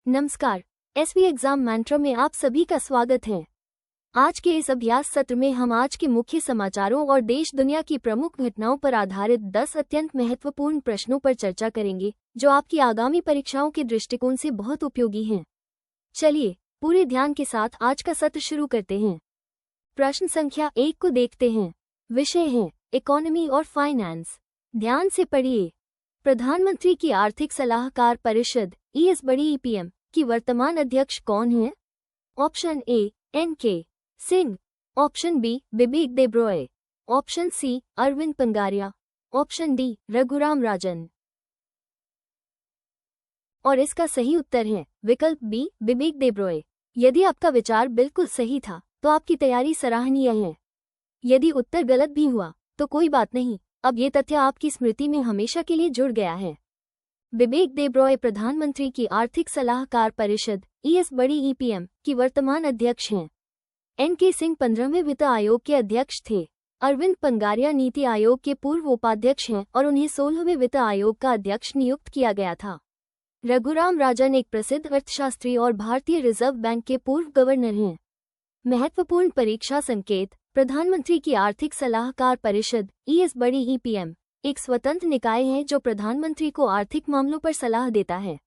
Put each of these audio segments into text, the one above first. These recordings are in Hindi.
नमस्कार। एसवी एग्जाम मंत्र में आप सभी का स्वागत है। आज के इस अभ्यास सत्र में हम आज के मुख्य समाचारों और देश दुनिया की प्रमुख घटनाओं पर आधारित 10 अत्यंत महत्वपूर्ण प्रश्नों पर चर्चा करेंगे, जो आपकी आगामी परीक्षाओं के दृष्टिकोण से बहुत उपयोगी हैं। चलिए पूरे ध्यान के साथ आज का सत्र शुरू करते हैं। प्रश्न संख्या 1 को देखते हैं। विषय है इकोनॉमी और फाइनेंस। ध्यान से पढ़िए। प्रधानमंत्री की आर्थिक सलाहकार परिषद (EPM) की वर्तमान अध्यक्ष कौन है? Option A NK Singh, option B Bibek Debroy, option C Arvind Panagariya, option D Raghuram Rajan. और इसका सही उत्तर है विकल्प बी बिबेक देब्रॉय। यदि आपका विचार बिल्कुल सही था तो आपकी तैयारी सराहनीय है। यदि उत्तर गलत भी हुआ तो कोई बात नहीं, अब ये तथ्य आपकी स्मृति में हमेशा के लिए जुड़ गया है। बिबेक देब्रॉय प्रधानमंत्री की आर्थिक सलाहकार परिषद (EPM) की वर्तमान अध्यक्ष हैं। NK सिंह 15वें वित्त आयोग के अध्यक्ष थे। अरविंद पंगारिया नीति आयोग के पूर्व उपाध्यक्ष हैं और उन्हें 16वें वित्त आयोग का अध्यक्ष नियुक्त किया गया था। रघुराम राजन एक प्रसिद्ध अर्थशास्त्री और भारतीय रिजर्व बैंक के पूर्व गवर्नर हैं। महत्वपूर्ण परीक्षा संकेत। प्रधानमंत्री की आर्थिक सलाहकार परिषद (EPM) एक स्वतंत्र निकाय है जो प्रधानमंत्री को आर्थिक मामलों पर सलाह देता है।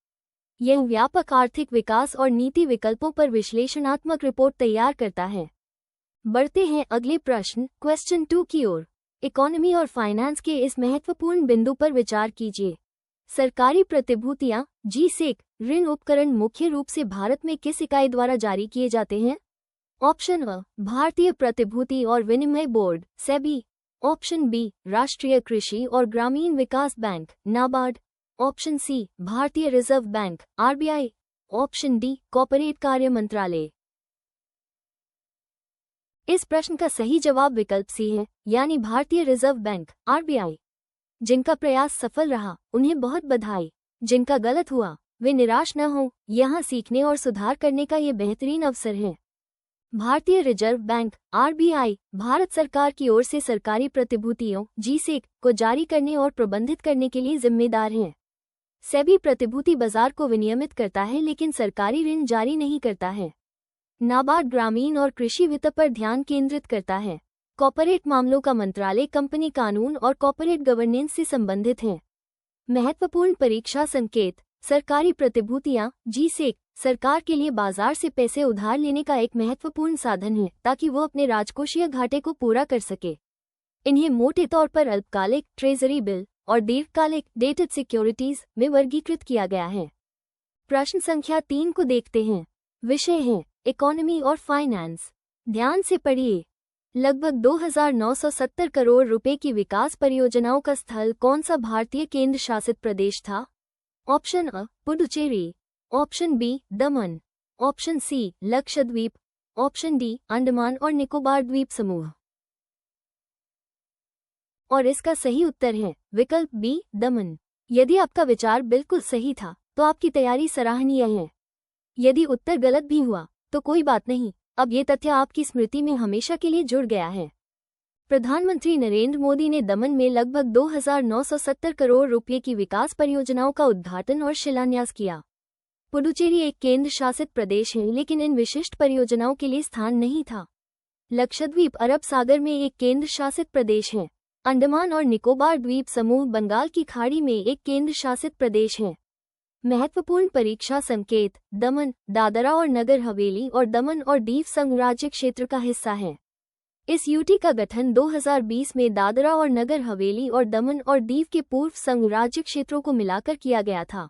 यह व्यापक आर्थिक विकास और नीति विकल्पों पर विश्लेषणात्मक रिपोर्ट तैयार करता है। बढ़ते हैं अगले प्रश्न क्वेश्चन 2 की ओर। इकोनॉमी और फाइनेंस के इस महत्वपूर्ण बिंदु पर विचार कीजिए। सरकारी प्रतिभूतियां (GSEC) ऋण उपकरण मुख्य रूप से भारत में किस इकाई द्वारा जारी किए जाते हैं? ऑप्शन अ भारतीय प्रतिभूति और विनिमय बोर्ड (SEBI), ऑप्शन बी राष्ट्रीय कृषि और ग्रामीण विकास बैंक (NABARD), ऑप्शन सी भारतीय reserve bank (RBI), option D corporate कार्य मंत्रालय। इस प्रश्न का सही जवाब विकल्प सी है, यानी भारतीय रिजर्व बैंक (RBI). जिनका प्रयास सफल रहा उन्हें बहुत बधाई। जिनका गलत हुआ वे निराश न हो, यहाँ सीखने और सुधार करने का ये बेहतरीन अवसर है। भारतीय रिजर्व बैंक (RBI) भारत सरकार की ओर से सरकारी प्रतिभूतियों (GSEC) को जारी करने और प्रबंधित करने के लिए जिम्मेदार है। SEBI प्रतिभूति बाजार को विनियमित करता है लेकिन सरकारी ऋण जारी नहीं करता है। NABARD ग्रामीण और कृषि वित्त पर ध्यान केंद्रित करता है। कॉर्पोरेट मामलों का मंत्रालय कंपनी कानून और कॉर्पोरेट गवर्नेंस से संबंधित है। महत्वपूर्ण परीक्षा संकेत। सरकारी प्रतिभूतियां (GSEC) सरकार के लिए बाजार से पैसे उधार लेने का एक महत्वपूर्ण साधन है ताकि वो अपने राजकोषीय घाटे को पूरा कर सके। इन्हें मोटे तौर पर अल्पकालिक ट्रेजरी बिल और दीर्घकालिक डेटेड सिक्योरिटीज में वर्गीकृत किया गया है। प्रश्न संख्या 3 को देखते हैं। विषय है इकोनॉमी और फाइनेंस। ध्यान से पढ़िए। लगभग 2,970 करोड़ रुपए की विकास परियोजनाओं का स्थल कौन सा भारतीय केंद्र शासित प्रदेश था? Option A Puducherry, option B Daman, option C Lakshadweep, option D Andaman और निकोबार द्वीप समूह। और इसका सही उत्तर है विकल्प बी दमन। यदि आपका विचार बिल्कुल सही था तो आपकी तैयारी सराहनीय है। यदि उत्तर गलत भी हुआ तो कोई बात नहीं, अब ये तथ्य आपकी स्मृति में हमेशा के लिए जुड़ गया है। प्रधानमंत्री नरेंद्र मोदी ने दमन में लगभग 2,970 करोड़ रुपए की विकास परियोजनाओं का उद्घाटन और शिलान्यास किया। पुडुचेरी एक केंद्र शासित प्रदेश है लेकिन इन विशिष्ट परियोजनाओं के लिए स्थान नहीं था। लक्षद्वीप अरब सागर में एक केंद्र शासित प्रदेश है। अंडमान और निकोबार द्वीप समूह बंगाल की खाड़ी में एक केंद्र शासित प्रदेश है। महत्वपूर्ण परीक्षा संकेत। दमन, दादरा और नगर हवेली और दमन और दीव संघ राज्य क्षेत्र का हिस्सा है। इस यूटी का गठन 2020 में दादरा और नगर हवेली और दमन और दीव के पूर्व संघ राज्य क्षेत्रों को मिलाकर किया गया था।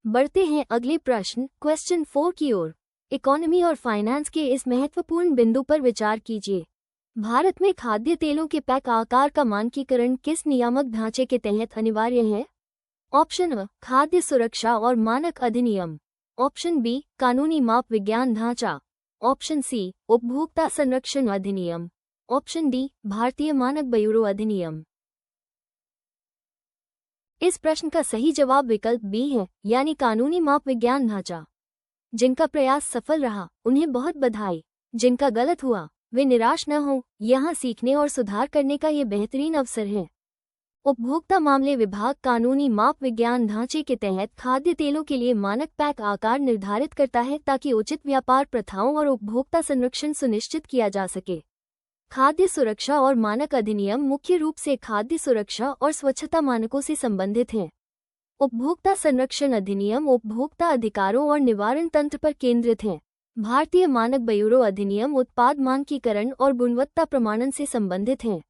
बढ़ते हैं अगले प्रश्न क्वेश्चन 4 की ओर। इकोनॉमी और फाइनेंस के इस महत्वपूर्ण बिंदु पर विचार कीजिए। भारत में खाद्य तेलों के पैक आकार का मानकीकरण किस नियामक ढांचे के तहत अनिवार्य है? ऑप्शन अ खाद्य सुरक्षा और मानक अधिनियम, ऑप्शन बी कानूनी माप विज्ञान ढांचा, ऑप्शन सी उपभोक्ता संरक्षण अधिनियम, ऑप्शन डी भारतीय मानक ब्यूरो अधिनियम। इस प्रश्न का सही जवाब विकल्प बी है, यानी कानूनी माप विज्ञान ढांचा। जिनका प्रयास सफल रहा उन्हें बहुत बधाई। जिनका गलत हुआ वे निराश न हो, यहाँ सीखने और सुधार करने का ये बेहतरीन अवसर है। उपभोक्ता मामले विभाग कानूनी माप विज्ञान ढांचे के तहत खाद्य तेलों के लिए मानक पैक आकार निर्धारित करता है ताकि उचित व्यापार प्रथाओं और उपभोक्ता संरक्षण सुनिश्चित किया जा सके। खाद्य सुरक्षा और मानक अधिनियम मुख्य रूप से खाद्य सुरक्षा और स्वच्छता मानकों से संबंधित हैं। उपभोक्ता संरक्षण अधिनियम उपभोक्ता अधिकारों और निवारण तंत्र पर केंद्रित है। भारतीय मानक ब्यूरो अधिनियम उत्पाद मानकीकरण और गुणवत्ता प्रमाणन से संबंधित है।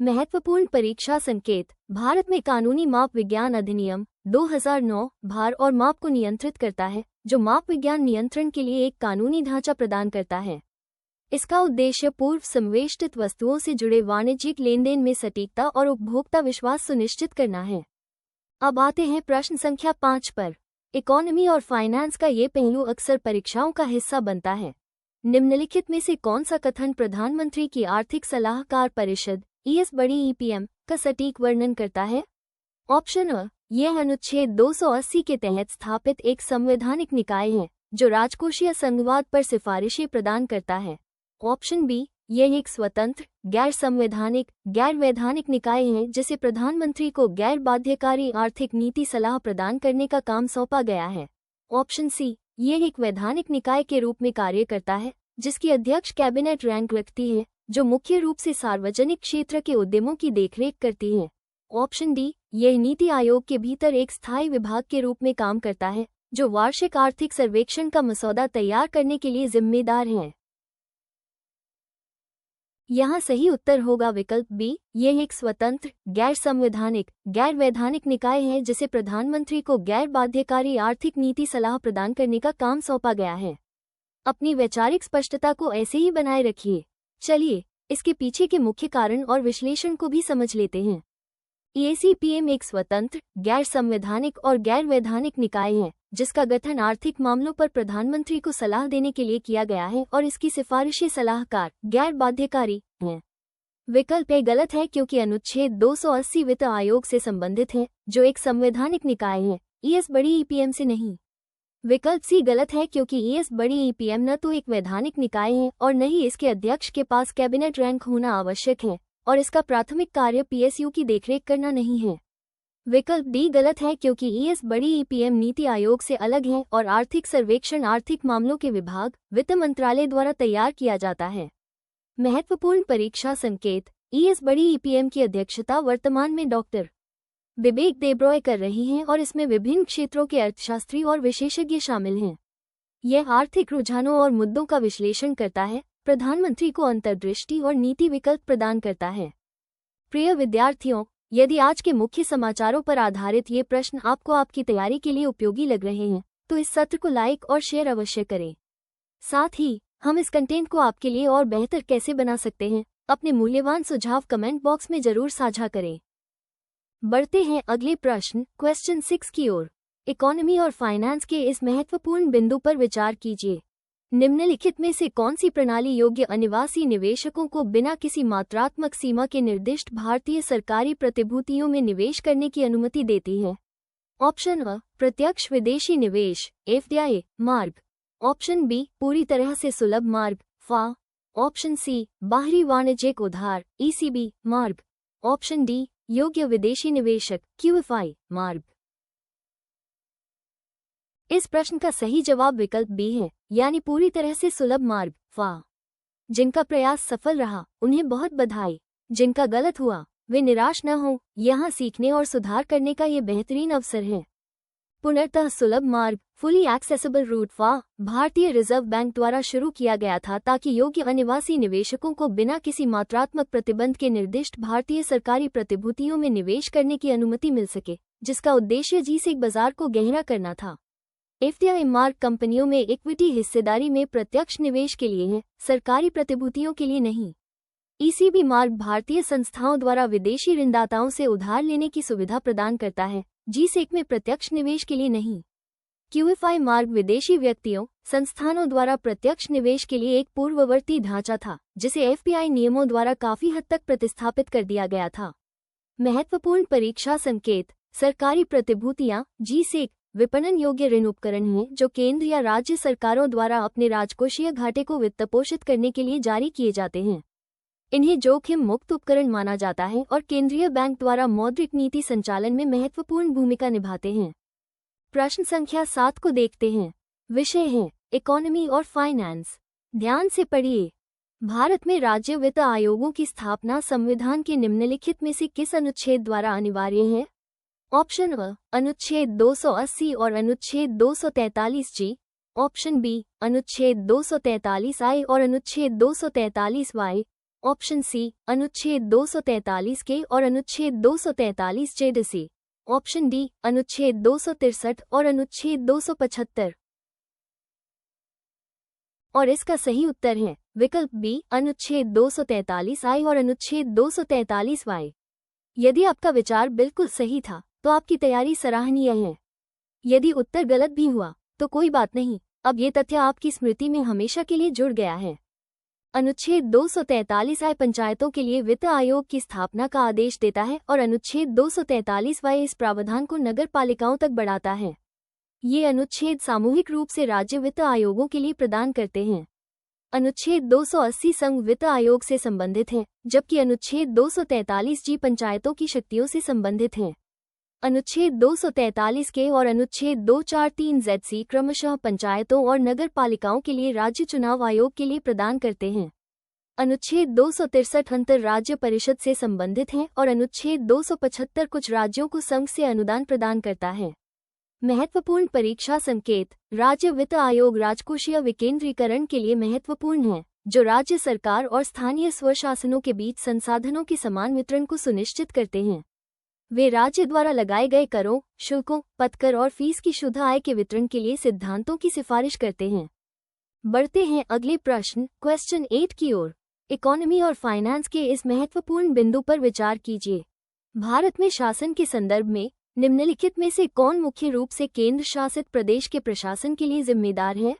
महत्वपूर्ण परीक्षा संकेत। भारत में कानूनी माप विज्ञान अधिनियम 2009 भार और माप को नियंत्रित करता है, जो माप विज्ञान नियंत्रण के लिए एक कानूनी ढांचा प्रदान करता है। इसका उद्देश्य पूर्व संवेष्टित वस्तुओं से जुड़े वाणिज्यिक लेनदेन में सटीकता और उपभोक्ता विश्वास सुनिश्चित करना है। अब आते हैं प्रश्न संख्या 5 पर। इकोनॉमी और फाइनेंस का ये पहलू अक्सर परीक्षाओं का हिस्सा बनता है। निम्नलिखित में से कौन सा कथन प्रधानमंत्री की आर्थिक सलाहकार परिषद बड़ी ईपीएम का सटीक वर्णन करता है? ऑप्शन अ, यह अनुच्छेद 280 के तहत स्थापित एक संवैधानिक निकाय है जो राजकोषीय संघवाद पर सिफारिशें प्रदान करता है। ऑप्शन बी, यह एक स्वतंत्र गैर संवैधानिक गैर वैधानिक निकाय है जिसे प्रधानमंत्री को गैर बाध्यकारी आर्थिक नीति सलाह प्रदान करने का काम सौंपा गया है। ऑप्शन सी, यह एक वैधानिक निकाय के रूप में कार्य करता है जिसकी अध्यक्ष कैबिनेट रैंक रखती है, जो मुख्य रूप से सार्वजनिक क्षेत्र के उद्यमों की देखरेख करती है। ऑप्शन डी, यह नीति आयोग के भीतर एक स्थायी विभाग के रूप में काम करता है जो वार्षिक आर्थिक सर्वेक्षण का मसौदा तैयार करने के लिए जिम्मेदार है। यहाँ सही उत्तर होगा विकल्प बी, यह एक स्वतंत्र गैर संवैधानिक गैर वैधानिक निकाय है जिसे प्रधानमंत्री को गैर बाध्यकारी आर्थिक नीति सलाह प्रदान करने का काम सौंपा गया है। अपनी वैचारिक स्पष्टता को ऐसे ही बनाए रखिए। चलिए इसके पीछे के मुख्य कारण और विश्लेषण को भी समझ लेते हैं। ईएसीपीएम एक स्वतंत्र गैर संवैधानिक और गैर वैधानिक निकाय है जिसका गठन आर्थिक मामलों पर प्रधानमंत्री को सलाह देने के लिए किया गया है और इसकी सिफारिशें सलाहकार गैर बाध्यकारी हैं। विकल्प ए गलत है क्योंकि अनुच्छेद 280 वित्त आयोग से संबंधित है जो एक संवैधानिक निकाय है, बड़ी ईपीएम से नहीं। विकल्प सी गलत है क्योंकि बड़ी ईपीएम न तो एक वैधानिक निकाय है और न ही इसके अध्यक्ष के पास कैबिनेट रैंक होना आवश्यक है और इसका प्राथमिक कार्य पीएसयू की देखरेख करना नहीं है। विकल्प डी गलत है क्योंकि बड़ी ईपीएम नीति आयोग से अलग है और आर्थिक सर्वेक्षण आर्थिक मामलों के विभाग वित्त मंत्रालय द्वारा तैयार किया जाता है। महत्वपूर्ण परीक्षा संकेत। बड़ी ईपीएम की अध्यक्षता वर्तमान में डॉक्टर बिबेक देब्रॉय कर रही हैं और इसमें विभिन्न क्षेत्रों के अर्थशास्त्री और विशेषज्ञ शामिल हैं। यह आर्थिक रुझानों और मुद्दों का विश्लेषण करता है, प्रधानमंत्री को अंतर्दृष्टि और नीति विकल्प प्रदान करता है। प्रिय विद्यार्थियों, यदि आज के मुख्य समाचारों पर आधारित ये प्रश्न आपको आपकी तैयारी के लिए उपयोगी लग रहे हैं तो इस सत्र को लाइक और शेयर अवश्य करें। साथ ही हम इस कंटेंट को आपके लिए और बेहतर कैसे बना सकते हैं, अपने मूल्यवान सुझाव कमेंट बॉक्स में जरूर साझा करें। बढ़ते हैं अगले प्रश्न क्वेश्चन 6 की ओर। इकोनॉमी और फाइनेंस के इस महत्वपूर्ण बिंदु पर विचार कीजिए। निम्नलिखित में से कौन सी प्रणाली योग्य अनिवासी निवेशकों को बिना किसी मात्रात्मक सीमा के निर्दिष्ट भारतीय सरकारी प्रतिभूतियों में निवेश करने की अनुमति देती है? ऑप्शन अ, प्रत्यक्ष विदेशी निवेश एफडीआई मार्ग। ऑप्शन बी, पूरी तरह से सुलभ मार्ग फा। ऑप्शन सी, बाहरी वाणिज्यिक उधार ईसीबी मार्ग। ऑप्शन डी, योग्य विदेशी निवेशक क्यूएफआई मार्ग। इस प्रश्न का सही जवाब विकल्प बी है, यानी पूरी तरह से सुलभ मार्ग फा। जिनका प्रयास सफल रहा उन्हें बहुत बधाई, जिनका गलत हुआ वे निराश न हो, यहाँ सीखने और सुधार करने का ये बेहतरीन अवसर है। पुनर्तः सुलभ मार्ग फुली एक्सेसिबल रूट फा भारतीय रिजर्व बैंक द्वारा शुरू किया गया था ताकि योग्य अनिवासी निवेशकों को बिना किसी मात्रात्मक प्रतिबंध के निर्दिष्ट भारतीय सरकारी प्रतिभूतियों में निवेश करने की अनुमति मिल सके, जिसका उद्देश्य जी-सेक बाजार को गहरा करना था। एफडीआई मार्ग कंपनियों में इक्विटी हिस्सेदारी में प्रत्यक्ष निवेश के लिए है, सरकारी प्रतिभूतियों के लिए नहीं। ईसीबी मार्ग भारतीय संस्थाओं द्वारा विदेशी ऋणदाताओं से उधार लेने की सुविधा प्रदान करता है, जी-सेक में प्रत्यक्ष निवेश के लिए नहीं। क्यूएफआई मार्ग विदेशी व्यक्तियों संस्थानों द्वारा प्रत्यक्ष निवेश के लिए एक पूर्ववर्ती ढांचा था, जिसे एफपीआई नियमों द्वारा काफी हद तक प्रतिस्थापित कर दिया गया था। महत्वपूर्ण परीक्षा संकेत। सरकारी प्रतिभूतियां जी-सेक विपणन योग्य ऋण उपकरण हैं जो केंद्र या राज्य सरकारों द्वारा अपने राजकोषीय घाटे को वित्तपोषित करने के लिए जारी किए जाते हैं। इन्हें जोखिम मुक्त उपकरण माना जाता है और केंद्रीय बैंक द्वारा मौद्रिक नीति संचालन में महत्वपूर्ण भूमिका निभाते हैं। प्रश्न संख्या 7 को देखते हैं। विषय है इकोनॉमी और फाइनेंस। ध्यान से पढ़िए। भारत में राज्य वित्त आयोगों की स्थापना संविधान के निम्नलिखित में से किस अनुच्छेद द्वारा अनिवार्य है? ऑप्शन अ अनुच्छेद 280 और अनुच्छेद 243 जी, ऑप्शन बी अनुच्छेद 243 आई और अनुच्छेद 243 वाई, ऑप्शन सी अनुच्छेद 243 के और अनुच्छेद 243 जेड सी, ऑप्शन डी अनुच्छेद 263 और अनुच्छेद 275। और इसका सही उत्तर है विकल्प बी अनुच्छेद 243 आई और अनुच्छेद 243 वाई। यदि आपका विचार बिल्कुल सही था तो आपकी तैयारी सराहनीय है। यदि उत्तर गलत भी हुआ तो कोई बात नहीं, अब ये तथ्य आपकी स्मृति में हमेशा के लिए जुड़ गया है। अनुच्छेद 243 आई पंचायतों के लिए वित्त आयोग की स्थापना का आदेश देता है और अनुच्छेद 243 वाई इस प्रावधान को नगर पालिकाओं तक बढ़ाता है। ये अनुच्छेद सामूहिक रूप से राज्य वित्त आयोगों के लिए प्रदान करते हैं। अनुच्छेद 280 संघ वित्त आयोग से संबंधित है, जबकि अनुच्छेद 243 जी पंचायतों की शक्तियों से संबंधित है। अनुच्छेद 243 के और अनुच्छेद 243 ZC क्रमशः पंचायतों और नगर पालिकाओं के लिए राज्य चुनाव आयोग के लिए प्रदान करते हैं। अनुच्छेद 263 अंतर राज्य परिषद से संबंधित है और अनुच्छेद 275 कुछ राज्यों को संघ से अनुदान प्रदान करता है। महत्वपूर्ण परीक्षा संकेत। राज्य वित्त आयोग राजकोषीय विकेंद्रीकरण के लिए महत्वपूर्ण है, जो राज्य सरकार और स्थानीय स्वशासनों के बीच संसाधनों के समान वितरण को सुनिश्चित करते हैं। वे राज्य द्वारा लगाए गए करों, शुल्कों, पथकर और फीस की शुद्ध आय के वितरण के लिए सिद्धांतों की सिफारिश करते हैं। बढ़ते हैं अगले प्रश्न क्वेश्चन 8 की ओर। इकोनॉमी और फाइनेंस के इस महत्वपूर्ण बिंदु पर विचार कीजिए। भारत में शासन के संदर्भ में निम्नलिखित में से कौन मुख्य रूप से केंद्र शासित प्रदेश के प्रशासन के लिए जिम्मेदार है?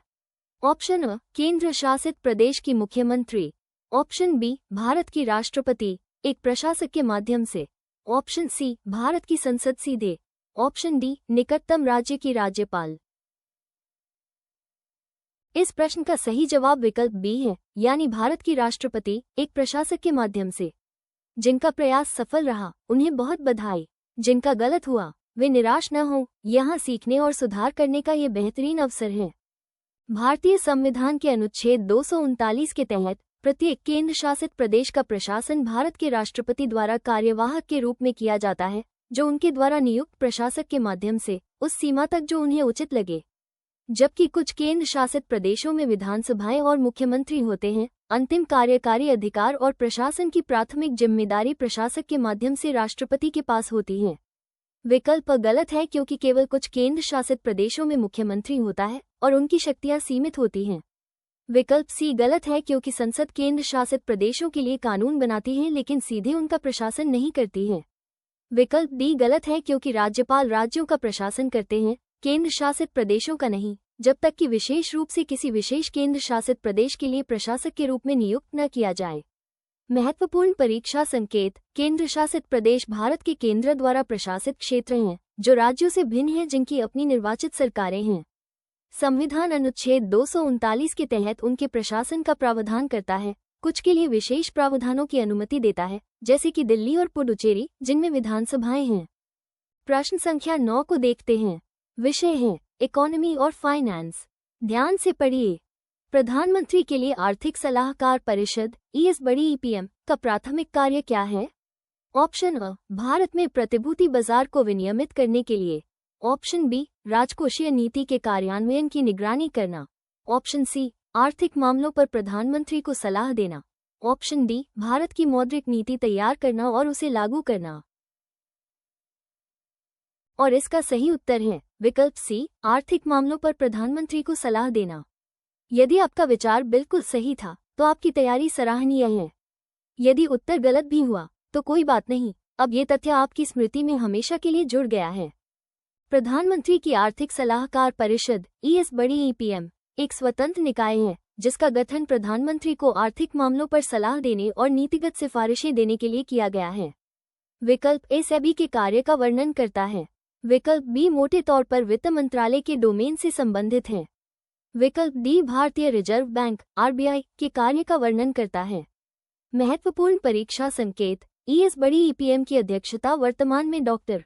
ऑप्शन अ केंद्र शासित प्रदेश की मुख्यमंत्री, ऑप्शन बी भारत की राष्ट्रपति एक प्रशासक के माध्यम से, ऑप्शन सी भारत की संसद सीधे, ऑप्शन डी निकटतम राज्य की राज्यपाल। इस प्रश्न का सही जवाब विकल्प बी है, यानी भारत की राष्ट्रपति एक प्रशासक के माध्यम से। जिनका प्रयास सफल रहा उन्हें बहुत बधाई, जिनका गलत हुआ वे निराश न हो, यहाँ सीखने और सुधार करने का ये बेहतरीन अवसर है। भारतीय संविधान के अनुच्छेद 239 के तहत प्रत्येक केंद्र शासित प्रदेश का प्रशासन भारत के राष्ट्रपति द्वारा कार्यवाहक के रूप में किया जाता है, जो उनके द्वारा नियुक्त प्रशासक के माध्यम से उस सीमा तक जो उन्हें उचित लगे। जबकि कुछ केंद्र शासित प्रदेशों में विधानसभाएं और मुख्यमंत्री होते हैं, अंतिम कार्यकारी अधिकार और प्रशासन की प्राथमिक जिम्मेदारी प्रशासक के माध्यम से राष्ट्रपति के पास होती है। विकल्प गलत है क्योंकि केवल कुछ केंद्र शासित प्रदेशों में मुख्यमंत्री होता है और उनकी शक्तियां सीमित होती हैं। विकल्प सी गलत है क्योंकि संसद केंद्र शासित प्रदेशों के लिए कानून बनाती है लेकिन सीधे उनका प्रशासन नहीं करती है। विकल्प डी गलत है क्योंकि राज्यपाल राज्यों का प्रशासन करते हैं, केंद्र शासित प्रदेशों का नहीं, जब तक कि विशेष रूप से किसी विशेष केंद्र शासित प्रदेश के लिए प्रशासक के रूप में नियुक्त न किया जाए। महत्वपूर्ण परीक्षा संकेत। केंद्र शासित प्रदेश भारत के केंद्र द्वारा प्रशासित क्षेत्र हैं, जो राज्यों से भिन्न हैं, जिनकी अपनी निर्वाचित सरकारें हैं। संविधान अनुच्छेद 239 के तहत उनके प्रशासन का प्रावधान करता है, कुछ के लिए विशेष प्रावधानों की अनुमति देता है, जैसे कि दिल्ली और पुडुचेरी, जिनमें विधानसभाएं हैं। प्रश्न संख्या 9 को देखते हैं। विषय है इकोनॉमी और फाइनेंस। ध्यान से पढ़िए। प्रधानमंत्री के लिए आर्थिक सलाहकार परिषद बड़ी ईपीएम का प्राथमिक कार्य क्या है? ऑप्शन अ भारत में प्रतिभूति बाजार को विनियमित करने के लिए, ऑप्शन बी राजकोषीय नीति के कार्यान्वयन की निगरानी करना, ऑप्शन सी आर्थिक मामलों पर प्रधानमंत्री को सलाह देना, ऑप्शन डी भारत की मौद्रिक नीति तैयार करना और उसे लागू करना। और इसका सही उत्तर है विकल्प सी आर्थिक मामलों पर प्रधानमंत्री को सलाह देना। यदि आपका विचार बिल्कुल सही था तो आपकी तैयारी सराहनीय है। यदि उत्तर गलत भी हुआ तो कोई बात नहीं, अब ये तथ्य आपकी स्मृति में हमेशा के लिए जुड़ गया है। प्रधानमंत्री की आर्थिक सलाहकार परिषद बड़ी ईपीएम एक स्वतंत्र निकाय है, जिसका गठन प्रधानमंत्री को आर्थिक मामलों पर सलाह देने और नीतिगत सिफारिशें देने के लिए किया गया है। विकल्प ए सेबी के कार्य का वर्णन करता है। विकल्प बी मोटे तौर पर वित्त मंत्रालय के डोमेन से संबंधित है। विकल्प डी भारतीय रिजर्व बैंक आरबीआई के कार्य का वर्णन करता है। महत्वपूर्ण परीक्षा संकेत। ईएस बड़ी ईपीएम की अध्यक्षता वर्तमान में डॉक्टर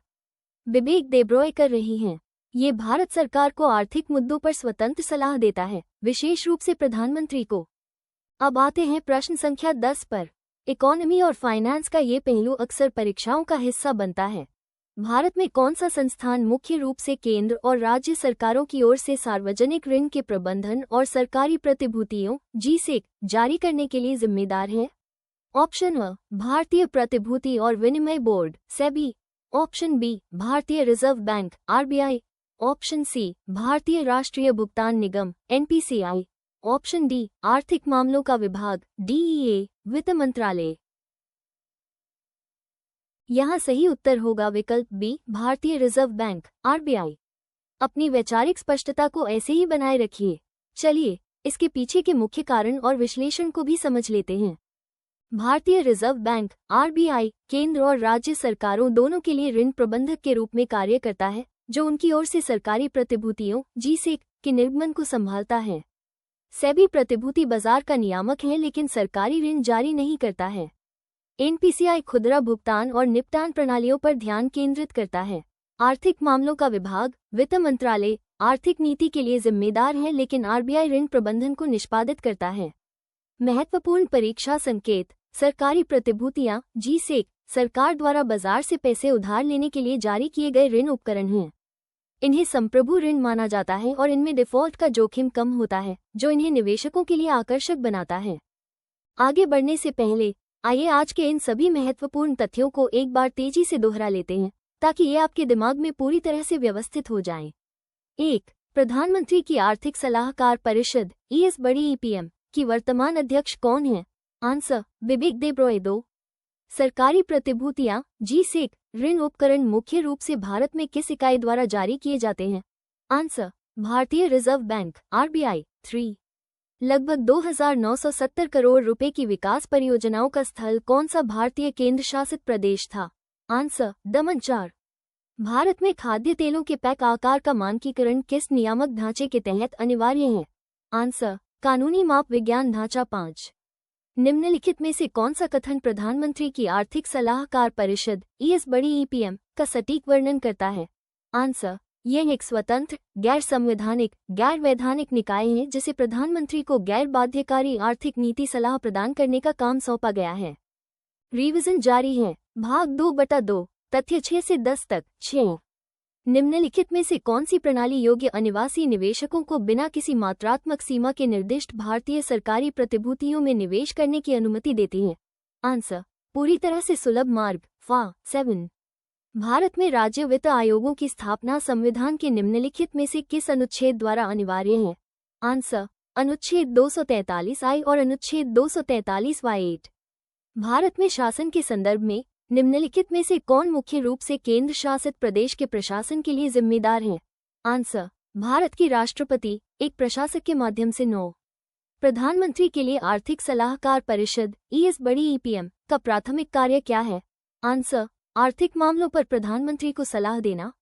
बिबेक देब्रॉय कर रही हैं। ये भारत सरकार को आर्थिक मुद्दों पर स्वतंत्र सलाह देता है, विशेष रूप से प्रधानमंत्री को। अब आते हैं प्रश्न संख्या 10 पर। इकोनॉमी और फाइनेंस का ये पहलू अक्सर परीक्षाओं का हिस्सा बनता है। भारत में कौन सा संस्थान मुख्य रूप से केंद्र और राज्य सरकारों की ओर से सार्वजनिक ऋण के प्रबंधन और सरकारी प्रतिभूतियों (जीसेक) जारी करने के लिए जिम्मेदार है? ऑप्शन अ, भारतीय प्रतिभूति और विनिमय बोर्ड (सेबी). ऑप्शन बी, भारतीय reserve bank (RBI). Option C, भारतीय राष्ट्रीय भुगतान निगम (एनपीसीआई). ऑप्शन डी, आर्थिक मामलों का विभाग (डीईए), वित्त मंत्रालय। यहाँ सही उत्तर होगा विकल्प बी, भारतीय रिजर्व बैंक (आरबीआई). अपनी वैचारिक स्पष्टता को ऐसे ही बनाए रखिए। चलिए इसके पीछे के मुख्य कारण और विश्लेषण को भी समझ लेते हैं। भारतीय रिजर्व बैंक (आरबीआई) केंद्र और राज्य सरकारों दोनों के लिए ऋण प्रबंधक के रूप में कार्य करता है, जो उनकी ओर से सरकारी प्रतिभूतियों (जीसेक) के निर्गमन को संभालता है। सेबी प्रतिभूति बाजार का नियामक है, लेकिन सरकारी ऋण जारी नहीं करता है। एनपीसीआई खुदरा भुगतान और निपटान प्रणालियों पर ध्यान केंद्रित करता है। आर्थिक मामलों का विभाग वित्त मंत्रालय आर्थिक नीति के लिए जिम्मेदार है, लेकिन आरबीआई ऋण प्रबंधन को निष्पादित करता है। महत्वपूर्ण परीक्षा संकेत। सरकारी प्रतिभूतियां (जीसेक) सरकार द्वारा बाजार से पैसे उधार लेने के लिए जारी किए गए ऋण उपकरण हैं। इन्हें संप्रभु ऋण माना जाता है और इनमें डिफ़ॉल्ट का जोखिम कम होता है, जो इन्हें निवेशकों के लिए आकर्षक बनाता है। आगे बढ़ने से पहले आइए आज के इन सभी महत्वपूर्ण तथ्यों को एक बार तेजी से दोहरा लेते हैं, ताकि ये आपके दिमाग में पूरी तरह से व्यवस्थित हो जाएं। 1. प्रधानमंत्री की आर्थिक सलाहकार परिषद (ईएस बड़ी ईपीएम) की वर्तमान अध्यक्ष कौन है? आंसर, बिबेक देब्रॉय। 2. सरकारी प्रतिभूतियां (जीसेक) ऋण उपकरण मुख्य रूप से भारत में किस इकाई द्वारा जारी किए जाते हैं? आंसर, भारतीय रिजर्व बैंक (आरबीआई). 3. लगभग 2,970 करोड़ रुपए की विकास परियोजनाओं का स्थल कौन सा भारतीय केंद्र शासित प्रदेश था? आंसर, दमन। 4. भारत में खाद्य तेलों के पैक आकार का मानकीकरण किस नियामक ढांचे के तहत अनिवार्य है? आंसर, कानूनी माप विज्ञान ढांचा 5. निम्नलिखित में से कौन सा कथन प्रधानमंत्री की आर्थिक सलाहकार परिषद (ईएस बड़ी ईपीएम) का सटीक वर्णन करता है? आंसर, यह एक स्वतंत्र, गैर संवैधानिक, गैर वैधानिक निकाय है जिसे प्रधानमंत्री को गैर बाध्यकारी आर्थिक नीति सलाह प्रदान करने का काम सौंपा गया है। रिवीजन जारी है। भाग 2/2 तथ्य 6 से 10 तक। 6. निम्नलिखित में से कौन सी प्रणाली योग्य अनिवासी निवेशकों को बिना किसी मात्रात्मक सीमा के निर्दिष्ट भारतीय सरकारी प्रतिभूतियों में निवेश करने की अनुमति देती है? आंसर, पूरी तरह से सुलभ मार्ग (फा 7). भारत में राज्य वित्त आयोगों की स्थापना संविधान के निम्नलिखित में से किस अनुच्छेद द्वारा अनिवार्य है? आंसर, अनुच्छेद 243 और अनुच्छेद 243 8. भारत में शासन के संदर्भ में निम्नलिखित में से कौन मुख्य रूप से केंद्र शासित प्रदेश के प्रशासन के लिए जिम्मेदार है? आंसर, भारत की राष्ट्रपति एक प्रशासक के माध्यम से। 9. प्रधानमंत्री के लिए आर्थिक सलाहकार परिषद (ईएस बड़ी ईपीएम) का प्राथमिक कार्य क्या है? आंसर, आर्थिक मामलों पर प्रधानमंत्री को सलाह देना।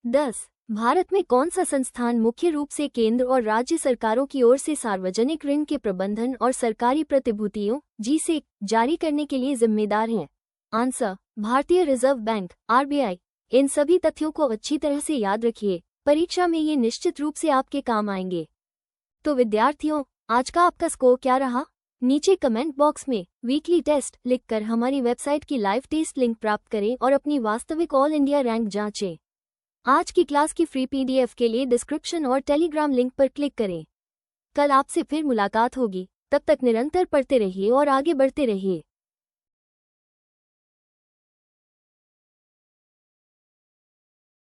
10. भारत में कौन सा संस्थान मुख्य रूप से केंद्र और राज्य सरकारों की ओर से सार्वजनिक ऋण के प्रबंधन और सरकारी प्रतिभूतियों (जीसेक) जारी करने के लिए जिम्मेदार है? आंसर, भारतीय रिजर्व बैंक (आरबीआई). इन सभी तथ्यों को अच्छी तरह से याद रखिए, परीक्षा में ये निश्चित रूप से आपके काम आएंगे। तो विद्यार्थियों, आज का आपका स्कोर क्या रहा? नीचे कमेंट बॉक्स में वीकली टेस्ट लिखकर हमारी वेबसाइट की लाइव टेस्ट लिंक प्राप्त करें और अपनी वास्तविक ऑल इंडिया रैंक जांचें। आज की क्लास की फ्री पीडीएफ के लिए डिस्क्रिप्शन और टेलीग्राम लिंक पर क्लिक करें। कल आपसे फिर मुलाकात होगी, तब तक निरंतर पढ़ते रहिए और आगे बढ़ते रहिए।